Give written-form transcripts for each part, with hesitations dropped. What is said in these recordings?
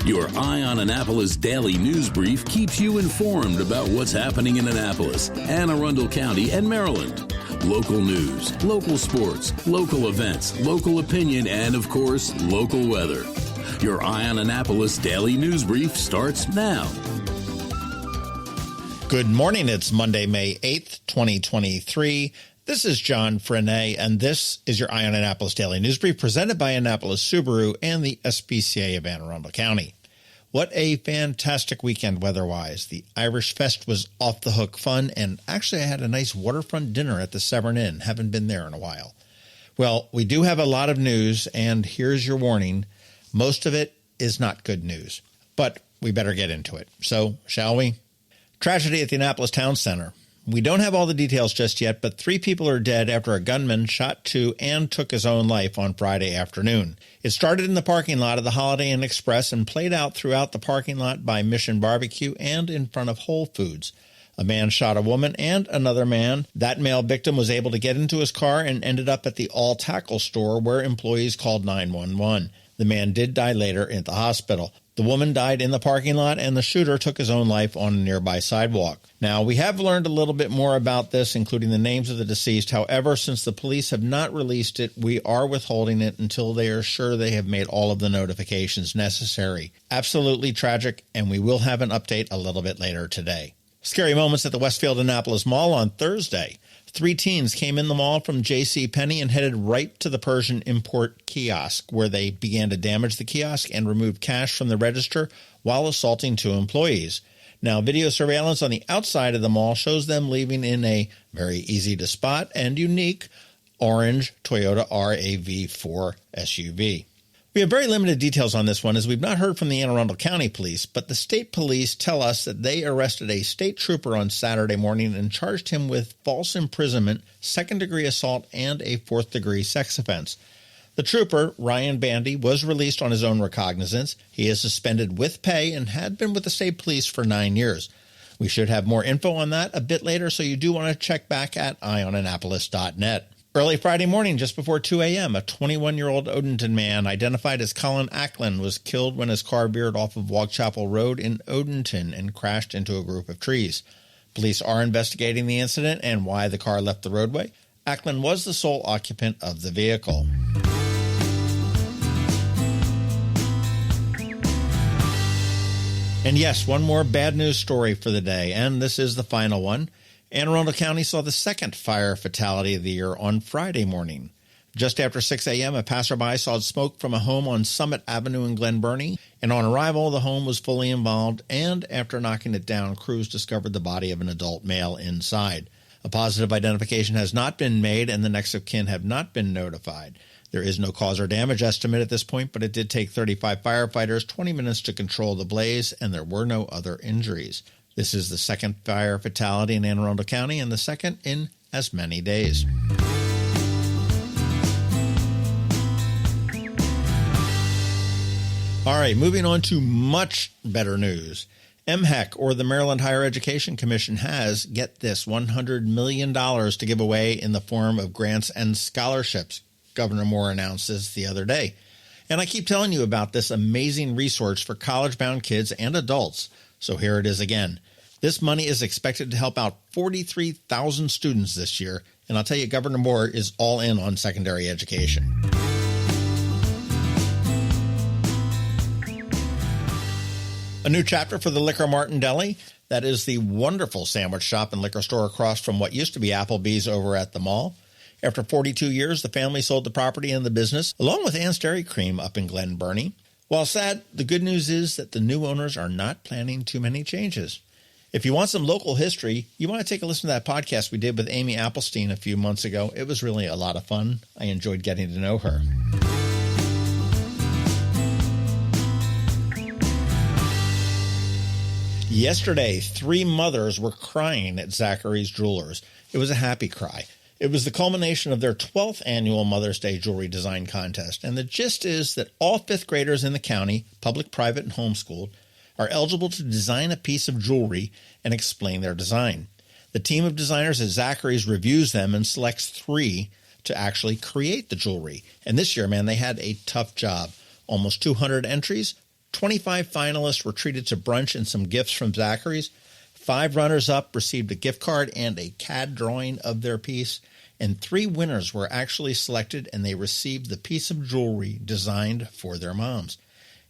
Your Eye on Annapolis daily news brief keeps you informed about what's happening in Annapolis, Anne Arundel County, and Maryland. Local news, local sports, local events, local opinion, and, of course, local weather. Your Eye on Annapolis daily news brief starts now. Good morning. It's Monday, May 8th, 2023. This is John Frenaye, and this is your Eye on Annapolis daily news brief presented by Annapolis Subaru and the SPCA of Anne Arundel County. What a fantastic weekend weather-wise. The Irish Fest was off-the-hook fun, and actually I had a nice waterfront dinner at the Severn Inn. Haven't been there in a while. Well, we do have a lot of news, and here's your warning. Most of it is not good news, but we better get into it. So, shall we? Tragedy at the Annapolis Town Center. We don't have all the details just yet, but 3 people are dead after a gunman shot 2 and took his own life on Friday afternoon. It started in the parking lot of the Holiday Inn Express and played out throughout the parking lot by Mission Barbecue and in front of Whole Foods. A man shot a woman and another man. That male victim was able to get into his car and ended up at the All Tackle store where employees called 911. The man did die later at the hospital. The woman died in the parking lot, and the shooter took his own life on a nearby sidewalk. Now, we have learned a little bit more about this, including the names of the deceased. However, since the police have not released it, we are withholding it until they are sure they have made all of the notifications necessary. Absolutely tragic, and we will have an update a little bit later today. Scary moments at the Westfield Annapolis Mall on Thursday. 3 teens came in the mall from JCPenney and headed right to the Persian Import kiosk, where they began to damage the kiosk and remove cash from the register while assaulting 2 employees. Now, video surveillance on the outside of the mall shows them leaving in a very easy-to-spot and unique orange Toyota RAV4 SUV. We have very limited details on this one, as we've not heard from the Anne Arundel County Police, but the state police tell us that they arrested a state trooper on Saturday morning and charged him with false imprisonment, second-degree assault, and a fourth-degree sex offense. The trooper, Ryan Bandy, was released on his own recognizance. He is suspended with pay and had been with the state police for 9 years. We should have more info on that a bit later, so you do want to check back at eyeonannapolis.net. Early Friday morning, just before 2 a.m., a 21-year-old Odenton man identified as Colin Ackland was killed when his car veered off of Wagchapel Road in Odenton and crashed into a group of trees. Police are investigating the incident and why the car left the roadway. Ackland was the sole occupant of the vehicle. And yes, one more bad news story for the day, and this is the final one. Anne Arundel County saw the second fire fatality of the year on Friday morning. Just after 6 a.m., a passerby saw smoke from a home on Summit Avenue in Glen Burnie, and on arrival, the home was fully involved, and after knocking it down, crews discovered the body of an adult male inside. A positive identification has not been made, and the next of kin have not been notified. There is no cause or damage estimate at this point, but it did take 35 firefighters 20 minutes to control the blaze, and there were no other injuries. This is the second fire fatality in Anne Arundel County and the second in as many days. All right, moving on to much better news. MHEC, or the Maryland Higher Education Commission, has, get this, $100 million to give away in the form of grants and scholarships. Governor Moore announced this the other day. And I keep telling you about this amazing resource for college-bound kids and adults. So here it is again. This money is expected to help out 43,000 students this year, and I'll tell you, Governor Moore is all in on secondary education. A new chapter for the Liquor Mart in Deli. That is the wonderful sandwich shop and liquor store across from what used to be Applebee's over at the mall. After 42 years, the family sold the property and the business, along with Ann's Dairy Cream up in Glen Burnie. While sad, the good news is that the new owners are not planning too many changes. If you want some local history, you want to take a listen to that podcast we did with Amy Applestein a few months ago. It was really a lot of fun. I enjoyed getting to know her. Yesterday, 3 mothers were crying at Zacahry's Jewelers. It was a happy cry. It was the culmination of their 12th annual Mother's Day Jewelry Design Contest, and the gist is that all 5th graders in the county, public, private, and homeschooled, are eligible to design a piece of jewelry and explain their design. The team of designers at Zacahry's reviews them and selects 3 to actually create the jewelry. And this year, man, they had a tough job. Almost 200 entries, 25 finalists were treated to brunch and some gifts from Zacahry's. 5 runners-up received a gift card and a CAD drawing of their piece. And 3 winners were actually selected, and they received the piece of jewelry designed for their moms.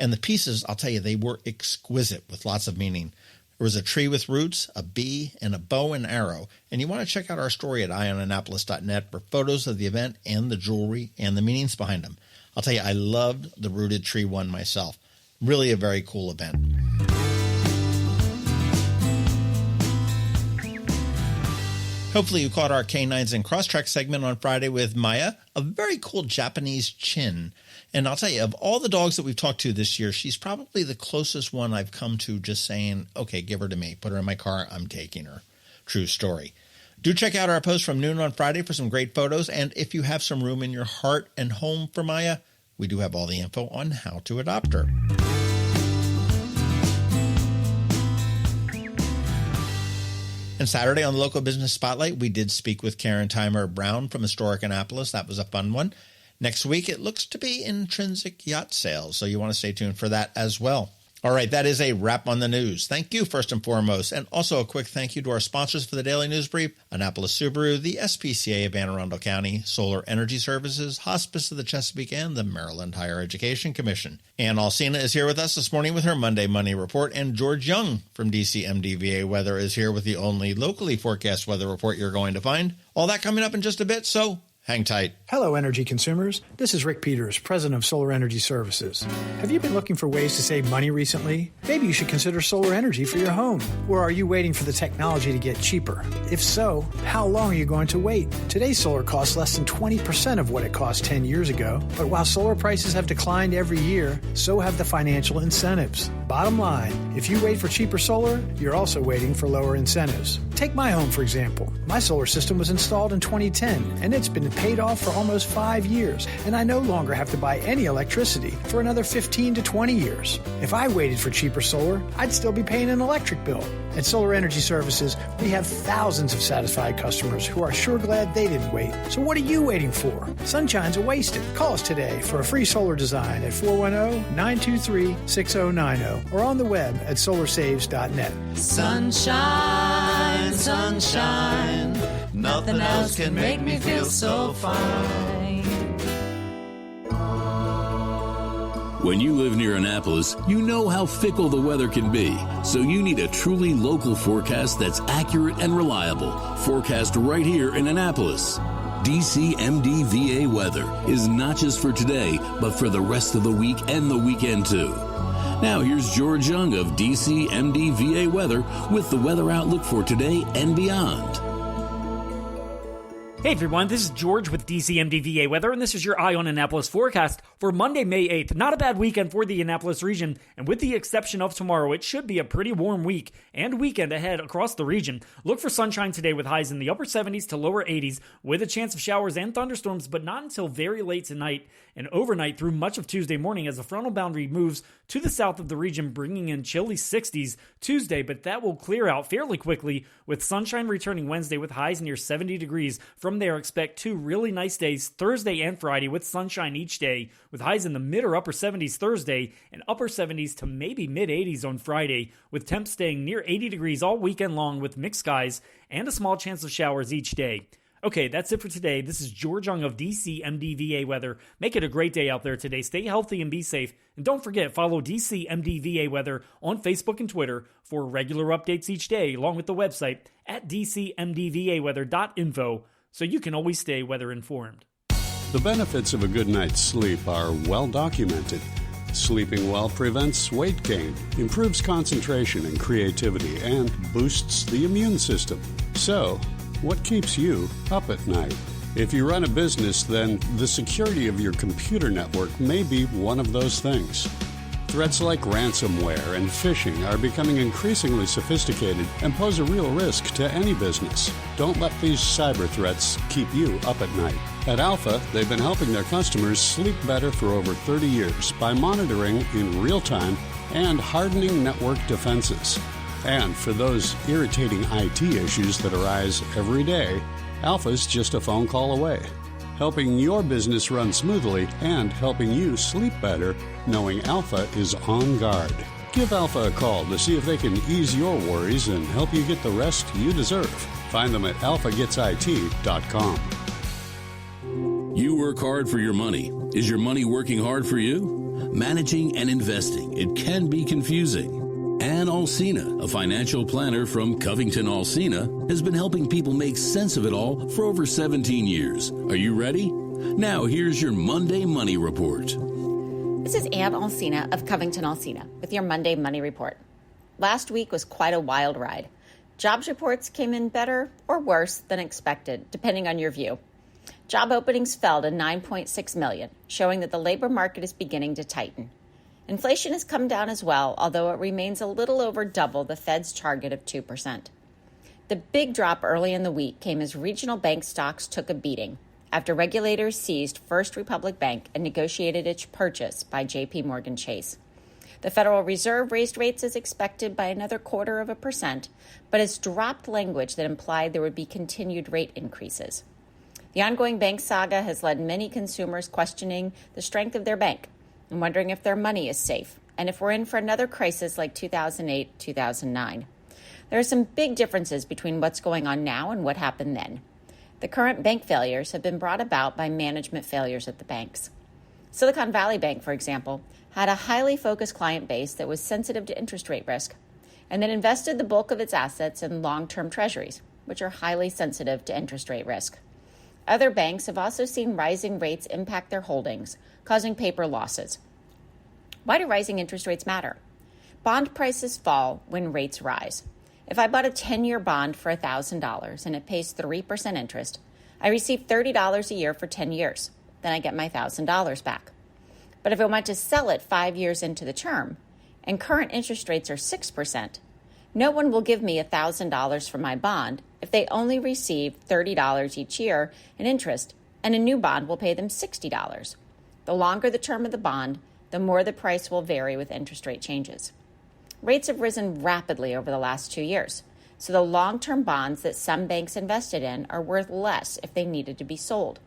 And the pieces, I'll tell you, they were exquisite with lots of meaning. There was a tree with roots, a bee, and a bow and arrow. And you want to check out our story at eyeonannapolis.net for photos of the event and the jewelry and the meanings behind them. I'll tell you, I loved the rooted tree one myself. Really a very cool event. Hopefully you caught our Canines and Crosstreks segment on Friday with Maya, a very cool Japanese chin. And I'll tell you, of all the dogs that we've talked to this year, she's probably the closest one I've come to just saying, okay, give her to me. Put her in my car. I'm taking her. True story. Do check out our post from noon on Friday for some great photos. And if you have some room in your heart and home for Maya, we do have all the info on how to adopt her. And Saturday on the Local Business Spotlight, we did speak with Karen Timer-Brown from Historic Annapolis. That was a fun one. Next week, it looks to be intrinsic yacht sales, so you want to stay tuned for that as well. All right, that is a wrap on the news. Thank you, first and foremost, and also a quick thank you to our sponsors for the Daily News Brief, Annapolis Subaru, the SPCA of Anne Arundel County, Solar Energy Services, Hospice of the Chesapeake, and the Maryland Higher Education Commission. Ann Alsina is here with us this morning with her Monday Money Report, and George Young from DCMDVA Weather is here with the only locally forecast weather report you're going to find. All that coming up in just a bit, so hang tight. Hello, energy consumers. This is Rick Peters, president of Solar Energy Services. Have you been looking for ways to save money recently? Maybe you should consider solar energy for your home. Or are you waiting for the technology to get cheaper? If so, how long are you going to wait? Today's solar costs less than 20% of what it cost 10 years ago. But while solar prices have declined every year, so have the financial incentives. Bottom line, if you wait for cheaper solar, you're also waiting for lower incentives. Take my home, for example. My solar system was installed in 2010, and it's been paid off for almost 5 years, and I no longer have to buy any electricity for another 15 to 20 years. If I waited for cheaper solar, I'd still be paying an electric bill. At Solar Energy Services, we have thousands of satisfied customers who are sure glad they didn't wait. So what are you waiting for? Sunshine's a wasted. Call us today for a free solar design at 410-923-6090 or on the web at solarsaves.net. Sunshine, sunshine, nothing else can make me feel so fine. When you live near Annapolis, you know how fickle the weather can be. So you need a truly local forecast that's accurate and reliable. Forecast right here in Annapolis. DCMDVA Weather is not just for today, but for the rest of the week and the weekend too. Now here's George Young of DCMDVA Weather with the weather outlook for today and beyond. Hey everyone, this is George with DCMDVA Weather, and this is your Eye on Annapolis forecast for Monday, May 8th. Not a bad weekend for the Annapolis region, and with the exception of tomorrow, it should be a pretty warm week and weekend ahead across the region. Look for sunshine today with highs in the upper 70s to lower 80s, with a chance of showers and thunderstorms, but not until very late tonight and overnight through much of Tuesday morning as the frontal boundary moves to the south of the region, bringing in chilly 60s Tuesday, but that will clear out fairly quickly with sunshine returning Wednesday with highs near 70 degrees. From there, expect 2 really nice days Thursday and Friday with sunshine each day, with highs in the mid or upper 70s Thursday and upper 70s to maybe mid 80s on Friday, with temps staying near 80 degrees all weekend long with mixed skies and a small chance of showers each day. Okay, that's it for today. This is George Young of DCMDVA Weather. Make it a great day out there today. Stay healthy and be safe. And don't forget, follow DCMDVA Weather on Facebook and Twitter for regular updates each day, along with the website at dcmdvaweather.info, so you can always stay weather informed. The benefits of a good night's sleep are well documented. Sleeping well prevents weight gain, improves concentration and creativity, and boosts the immune system. So, what keeps you up at night? If you run a business, then the security of your computer network may be one of those things. Threats like ransomware and phishing are becoming increasingly sophisticated and pose a real risk to any business. Don't let these cyber threats keep you up at night. At Alpha, they've been helping their customers sleep better for over 30 years by monitoring in real time and hardening network defenses. And for those irritating IT issues that arise every day, Alpha's just a phone call away. helping your business run smoothly and helping you sleep better, knowing Alpha is on guard. Give Alpha a call to see if they can ease your worries and help you get the rest you deserve. Find them at alphagetsit.com. You work hard for your money. Is your money working hard for you? Managing and investing, it can be confusing. Ann Alsina, a financial planner from CovingtonAlsina, has been helping people make sense of it all for over 17 years. Are you ready? Now here's your Monday Money Report. This is Ann Alsina of CovingtonAlsina with your Monday Money Report. Last week was quite a wild ride. Jobs reports came in better or worse than expected, depending on your view. Job openings fell to 9.6 million, showing that the labor market is beginning to tighten. Inflation has come down as well, although it remains a little over double the Fed's target of 2%. The big drop early in the week came as regional bank stocks took a beating after regulators seized First Republic Bank and negotiated its purchase by J.P. Morgan Chase. The Federal Reserve raised rates as expected by another 0.25%, but has dropped language that implied there would be continued rate increases. The ongoing bank saga has led many consumers questioning the strength of their bank and wondering if their money is safe and if we're in for another crisis like 2008-2009. There are some big differences between what's going on now and what happened then. The current bank failures have been brought about by management failures at the banks. Silicon Valley Bank, for example, had a highly focused client base that was sensitive to interest rate risk and then invested the bulk of its assets in long-term treasuries, which are highly sensitive to interest rate risk. Other banks have also seen rising rates impact their holdings, causing paper losses. Why do rising interest rates matter? Bond prices fall when rates rise. If I bought a 10-year bond for $1,000 and it pays 3% interest, I receive $30 a year for 10 years. Then I get my $1,000 back. But if I want to sell it 5 years into the term and current interest rates are 6%, no one will give me $1,000 for my bond if they only receive $30 each year in interest, and a new bond will pay them $60. The longer the term of the bond, the more the price will vary with interest rate changes. Rates have risen rapidly over the last 2 years, so the long-term bonds that some banks invested in are worth less if they needed to be sold.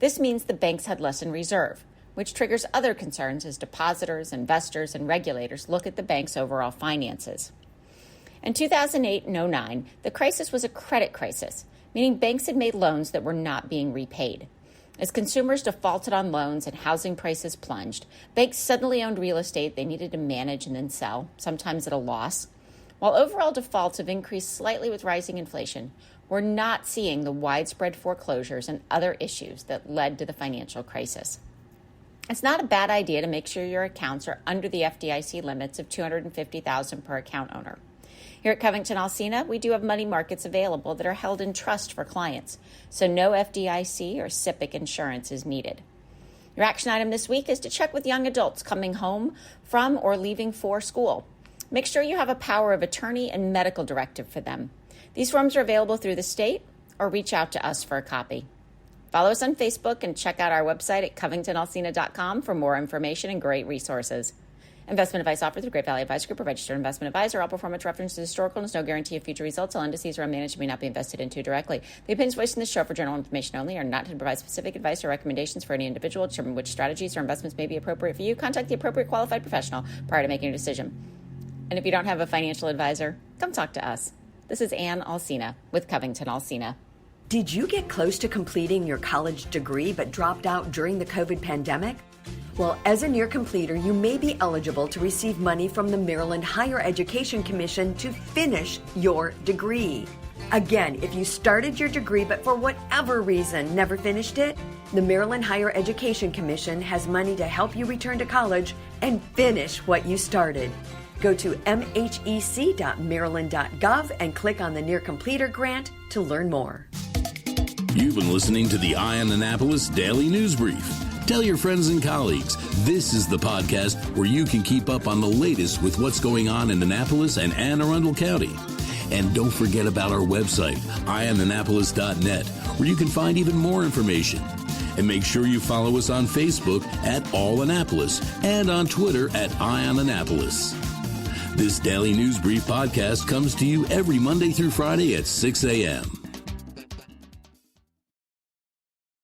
This means the banks had less in reserve, which triggers other concerns as depositors, investors, and regulators look at the bank's overall finances. In 2008 and 2009, the crisis was a credit crisis, meaning banks had made loans that were not being repaid. As consumers defaulted on loans and housing prices plunged, banks suddenly owned real estate they needed to manage and then sell, sometimes at a loss. While overall defaults have increased slightly with rising inflation, we're not seeing the widespread foreclosures and other issues that led to the financial crisis. It's not a bad idea to make sure your accounts are under the FDIC limits of $250,000 per account owner. Here at CovingtonAlsina, we do have money markets available that are held in trust for clients, so no FDIC or SIPC insurance is needed. Your action item this week is to check with young adults coming home from or leaving for school. Make sure you have a power of attorney and medical directive for them. These forms are available through the state, or reach out to us for a copy. Follow us on Facebook and check out our website at CovingtonAlsina.com for more information and great resources. Investment advice offered through Great Valley Advice Group, a registered investment advisor. All performance references historical and is no guarantee of future results. All indices are unmanaged and may not be invested into directly. The opinions voiced in this show for general information only are not to provide specific advice or recommendations for any individual. To determine which strategies or investments may be appropriate for you, contact the appropriate qualified professional prior to making a decision. And if you don't have a financial advisor, come talk to us. This is Ann Alsina with CovingtonAlsina. Did you get close to completing your college degree but dropped out during the COVID pandemic? Well, as a near completer, you may be eligible to receive money from the Maryland Higher Education Commission to finish your degree. Again, if you started your degree but for whatever reason never finished it, the Maryland Higher Education Commission has money to help you return to college and finish what you started. Go to mhec.maryland.gov and click on the Near Completer grant to learn more. You've been listening to the Eye on Annapolis Daily News Brief. Tell your friends and colleagues, this is the podcast where you can keep up on the latest with what's going on in Annapolis and Anne Arundel County. And don't forget about our website, eyeonannapolis.net, where you can find even more information. And make sure you follow us on Facebook at All Annapolis and on Twitter at Eye on Annapolis. This Daily News Brief podcast comes to you every Monday through Friday at 6 a.m.